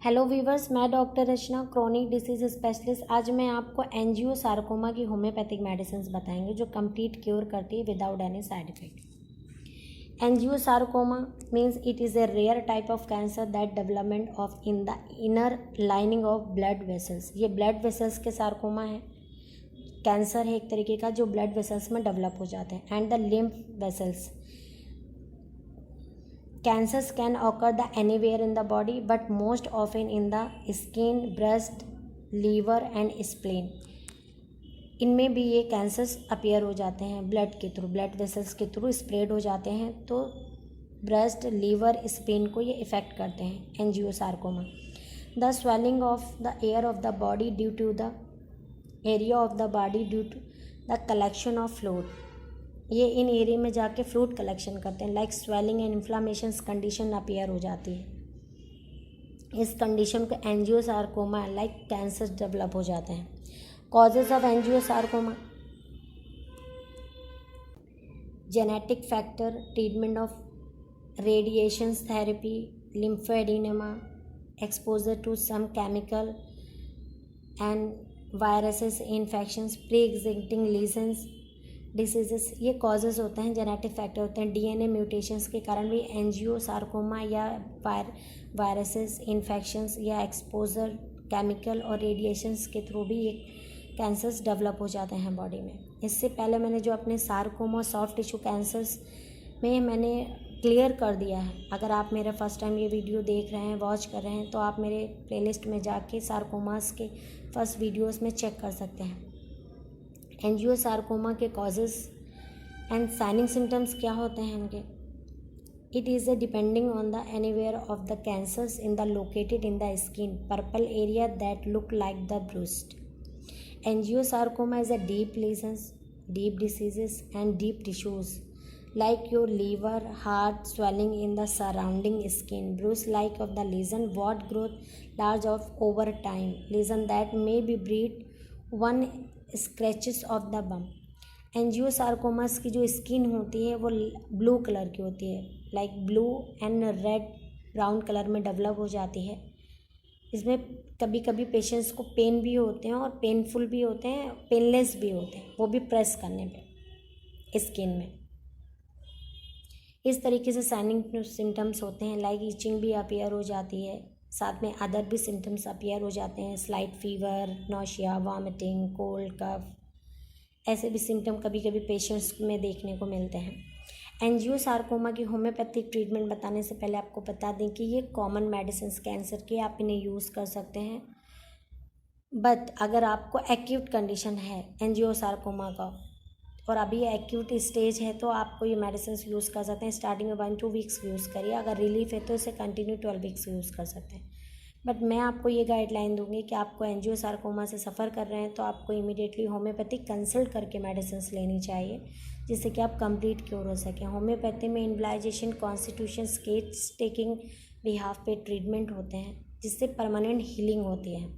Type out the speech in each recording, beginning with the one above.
Hello viewers, मैं doctor रचना, chronic disease specialist. आज मैं आपको एंजियोसार्कोमा की होम्योपैथिक मेडिसिन बताएंगे जो कंप्लीट क्योर करती है without any side effect. Angiosarcoma means it is a rare type of cancer that development of in the inner lining of blood vessels. ये blood vessels के सार्कोमा है, cancer है एक तरीके का जो ब्लड वेसल्स में डेवलप हो जाते हैं। And the lymph vessels. Cancers can occur anywhere in the body, but most often in the skin, breast, liver and spleen. इनमें भी ये कैंसर्स अपीयर हो जाते हैं ब्लड के थ्रू, ब्लड वेसल्स के थ्रू स्प्रेड हो जाते हैं, तो ब्रेस्ट, लीवर, स्प्लीन को ये इफ़ेक्ट करते हैं। Angiosarcoma the swelling of the air of the body due to the area of the body due to the collection of fluid. ये इन एरिया में जाके फ्लूइड कलेक्शन करते हैं, like swelling and inflammations condition appear हो जाती है। इस कंडीशन को एंजियोसार्कोमा लाइक कैंसर डेवलप हो जाते हैं। Causes of angiosarcoma: genetic factor, treatment of radiation therapy, lymphedema, exposure to some chemical and viruses, infections, pre existing lesions, diseases. ये causes होते हैं, जेनेटिक फैक्टर होते हैं। डीएनए म्यूटेशंस के कारण भी एंजियोसार्कोमा या वायरसेस, इन्फेक्शंस या एक्सपोजर केमिकल और रेडिएशंस के थ्रू भी ये कैंसर्स डेवलप हो जाते हैं बॉडी में। इससे पहले मैंने जो अपने सार्कोमा सॉफ्ट टिश्यू कैंसर्स में मैंने क्लियर कर दिया है। अगर आप मेरा फर्स्ट टाइम ये वीडियो देख रहे हैं, वॉच कर रहे हैं, तो आप मेरे प्लेलिस्ट में जाके सार्कोमास के फर्स्ट वीडियोज़ में चेक कर सकते हैं। एंजियोसार्कोमा के कॉजेज़ एंड साइनिंग सिम्टम्स क्या होते हैं इनके? It is a depending on the anywhere of the cancers in the located in the skin purple area that look like the bruised. Angiosarcoma is a deep lesions, deep diseases and deep tissues like your liver, heart, swelling in the surrounding skin, bruise like of the lesion, wart growth large of over time, lesion that may be breed one scratches of the bump. एंजियोसार्कोमास की जो skin होती है वो blue colour की होती है, like blue and red brown colour में develop हो जाती है। इसमें कभी कभी पेशेंट्स को पेन भी होते हैं और पेनफुल भी होते हैं, पेनलेस भी होते हैं, वो भी प्रेस करने पे स्किन में। इस तरीके से साइनिंग सिम्टम्स होते हैं, लाइक ईचिंग भी अपीयर हो जाती है, साथ में अदर भी सिम्टम्स अपीयर हो जाते हैं, slight fever, nausea, vomiting, cold, cough, ऐसे भी सिम्टम कभी कभी पेशेंट्स में देखने को मिलते हैं। एंजियोसार्कोमा की होम्योपैथिक ट्रीटमेंट बताने से पहले आपको बता दें कि ये कॉमन मेडिसिन कैंसर के, आप इन्हें यूज़ कर सकते हैं। बट अगर आपको एक्यूट कंडीशन है एंजियोसार्कोमा का और अभी एक्यूट स्टेज है तो आपको ये मेडिसिन यूज़ कर सकते हैं। स्टार्टिंग में 1-2 वीक्स यूज़ करिए, अगर रिलीफ है तो इसे कंटिन्यू 12 वीक्स यूज़ कर सकते हैं। बट मैं आपको ये गाइडलाइन दूंगी कि आपको एंजियोसार्कोमा से सफ़र कर रहे हैं तो आपको इमीडिएटली होम्योपैथिक कंसल्ट करके मेडिसिन लेनी चाहिए, जिससे कि आप कंप्लीट क्योर हो सकें। होम्योपैथी में इम्बलाइजेशन, कॉन्स्टिट्यूशन, स्केच टेकिंग बिहाफ पे ट्रीटमेंट होते हैं, जिससे परमानेंट हीलिंग होती है।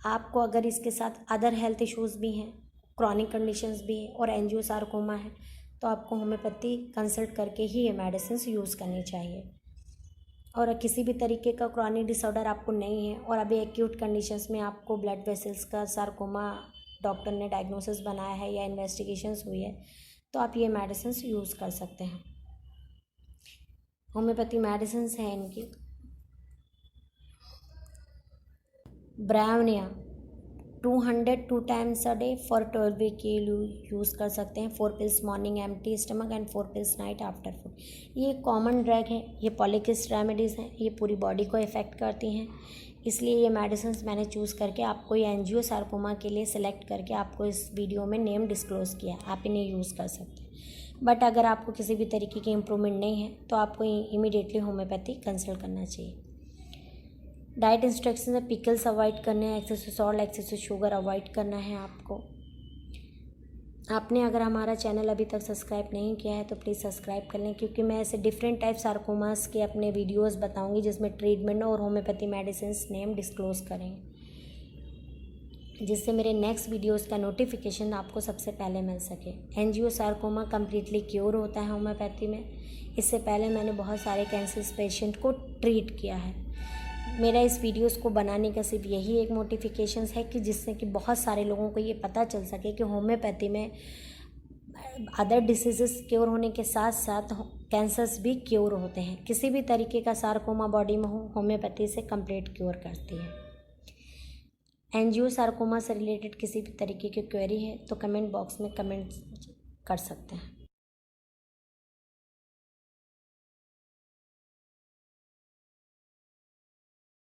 आपको अगर इसके साथ अदर हेल्थ इश्यूज़ भी हैं, क्रॉनिक कंडीशंस भी और एंजियोसार्कोमा है, तो आपको होम्योपैथी कंसल्ट करके ही ये मेडिसिन यूज़ करनी चाहिए। और किसी भी तरीके का क्रॉनिक डिसऑर्डर आपको नहीं है और अभी एक्यूट कंडीशंस में आपको ब्लड वेसल्स का सार्कोमा डॉक्टर ने डायग्नोसिस बनाया है या इन्वेस्टिगेशंस हुई है, तो आप ये मेडिसिन यूज़ कर सकते हैं। होम्योपैथी मेडिसिन हैं इनकी: bryonia 202 times a day for 12 week के यूज़ कर सकते हैं। 4 pills morning empty stomach and 4 pills night after food. ये कॉमन ड्रग है, ये पॉलीकिस्ट रेमेडीज़ हैं, ये पूरी बॉडी को इफ़ेक्ट करती हैं, इसलिए ये मेडिसिन मैंने चूज़ करके आपको ये एंजियोसार्कोमा के लिए सिलेक्ट करके आपको इस वीडियो में नेम डिस्क्लोज़ किया। आप इन्हें यूज़ कर सकते हैं। बट अगर आपको किसी भी तरीके की इम्प्रूवमेंट नहीं है तो आपको इमीडिएटली होम्योपैथी कंसल्ट करना चाहिए। डाइट इंस्ट्रक्शन में पिकल्स अवॉइड करने हैं, excessive salt, excessive sugar avoid करना है आपको। आपने अगर हमारा चैनल अभी तक सब्सक्राइब नहीं किया है तो प्लीज़ सब्सक्राइब कर लें, क्योंकि मैं ऐसे डिफरेंट टाइप सार्कोमास के अपने वीडियोस बताऊंगी जिसमें ट्रीटमेंट और होम्योपैथी मेडिसिन नेम डिस्क्लोज़ करेंगे, जिससे मेरे नेक्स्ट वीडियोस का नोटिफिकेशन आपको सबसे पहले मिल सके। एंजियोसार्कोमा कम्प्लीटली क्योर होता है होम्योपैथी में। इससे पहले मैंने बहुत सारे कैंसर पेशेंट को ट्रीट किया है। मेरा इस वीडियोस को बनाने का सिर्फ यही एक मोटिफिकेशंस है कि जिससे कि बहुत सारे लोगों को ये पता चल सके कि होम्योपैथी में अदर डिसीज़ेस क्योर होने के साथ साथ कैंसर्स भी क्योर होते हैं। किसी भी तरीके का सार्कोमा बॉडी में हो, होम्योपैथी से कंप्लीट क्योर करती है। एंजियोसार्कोमा से रिलेटेड किसी भी तरीके की क्वेरी है तो कमेंट बॉक्स में कमेंट कर सकते हैं।